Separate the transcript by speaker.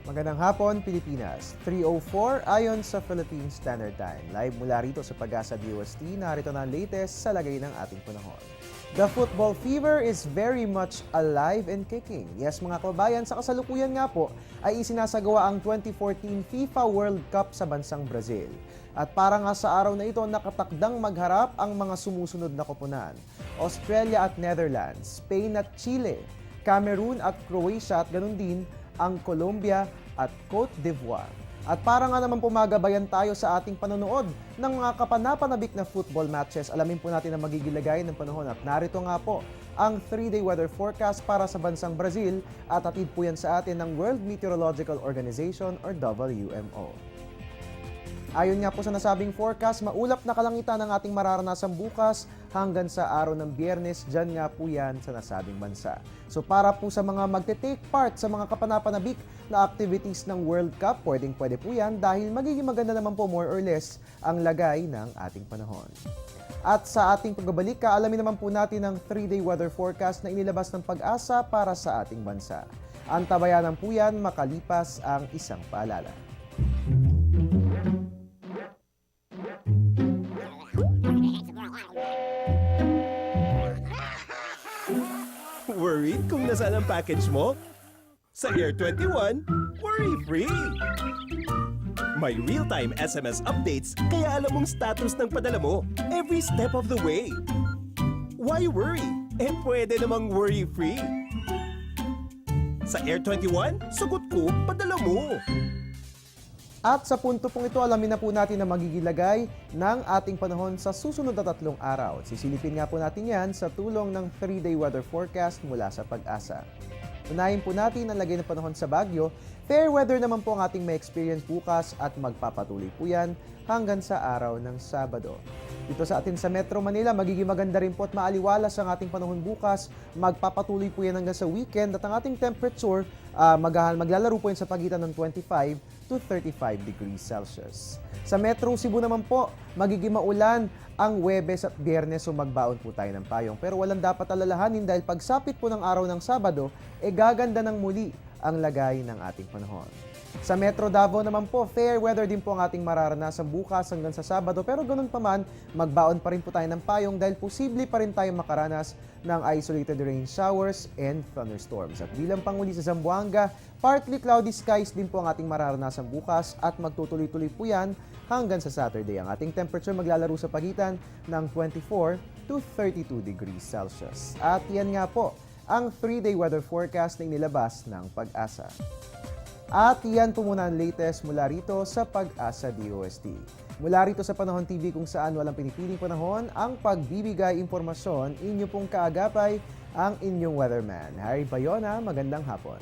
Speaker 1: Magandang hapon, Pilipinas. 3:04 ayon sa Philippine Standard Time. Live mula rito sa Pag-asa DOST, narito na ang latest sa lagay ng ating panahon. The football fever is very much alive and kicking. Yes, mga kababayan, sa kasalukuyan nga po ay isinasagawa ang 2014 FIFA World Cup sa bansang Brazil. At para nga sa araw na ito, nakatakdang magharap ang mga sumusunod na koponan. Australia at Netherlands, Spain at Chile, Cameroon at Croatia at ganun din ang Colombia at Cote d'Ivoire. At para nga naman pumagabayan tayo sa ating panonood ng mga kapanapanabik na football matches, alamin po natin ang magigilagay ng panahon. At narito nga po ang 3-day weather forecast para sa bansang Brazil at atid po yan sa atin ng World Meteorological Organization or WMO. Ayon nga po sa nasabing forecast, maulap na kalangitan ang ating mararanasan bukas hanggang sa araw ng Biyernes. Diyan nga po yan sa nasabing bansa. So para po sa mga magte-take part sa mga kapanapanabik na activities ng World Cup, pwede po yan dahil magiging maganda naman po more or less ang lagay ng ating panahon. At sa ating pagbabalik, kaalamin naman po natin ang 3-day weather forecast na inilabas ng Pag-asa para sa ating bansa. Antabayanan po yan makalipas ang isang paalala.
Speaker 2: Worried kung nasaan ang package mo? Sa Air 21, worry-free! May real-time SMS updates kaya alam mong status ng padala mo every step of the way. Why worry? Pwede namang worry-free. Sa Air 21, sagot ko, padala mo!
Speaker 1: At sa punto pong ito, alamin na po natin na magigilagay ng ating panahon sa susunod na 3 araw. Sisilipin nga po natin yan sa tulong ng 3-day weather forecast mula sa Pag-asa. Unahin po natin ang lagay ng panahon sa Baguio. Fair weather naman po ang ating may experience bukas at magpapatuloy po yan hanggang sa araw ng Sabado. Dito sa atin sa Metro Manila, magiging maganda rin po at maaliwalas ang ating panahon bukas. Magpapatuloy po yan hanggang sa weekend at ang ating temperature maglalaro po yan sa pagitan ng 25 to 35 degrees Celsius. Sa Metro Cebu naman po, magiging maulan ang Huwebes at Biyernes so magbaon po tayo ng payong. Pero walang dapat alalahanin dahil pagsapit po ng araw ng Sabado, gaganda ng muli ang lagay ng ating panahon. Sa Metro Davao naman po, fair weather din po ang ating mararanasan bukas hanggang sa Sabado. Pero ganun pa man, magbaon pa rin po tayo ng payong dahil posible pa rin tayo makaranas ng isolated rain showers and thunderstorms. At bilang panguli sa Zamboanga, partly cloudy skies din po ang ating mararanasan bukas at magtutuloy-tuloy po yan hanggang sa Saturday. Ang ating temperature maglalaro sa pagitan ng 24 to 32 degrees Celsius. At yan nga po ang 3-day weather forecast na inilabas ng Pag-asa. At yan po muna ang latest mula rito sa Pag-asa DOST. Mula rito sa Panahon TV kung saan walang pinipiling panahon, ang pagbibigay impormasyon, inyo pong kaagapay ang inyong weatherman. Harry Bayona, magandang hapon.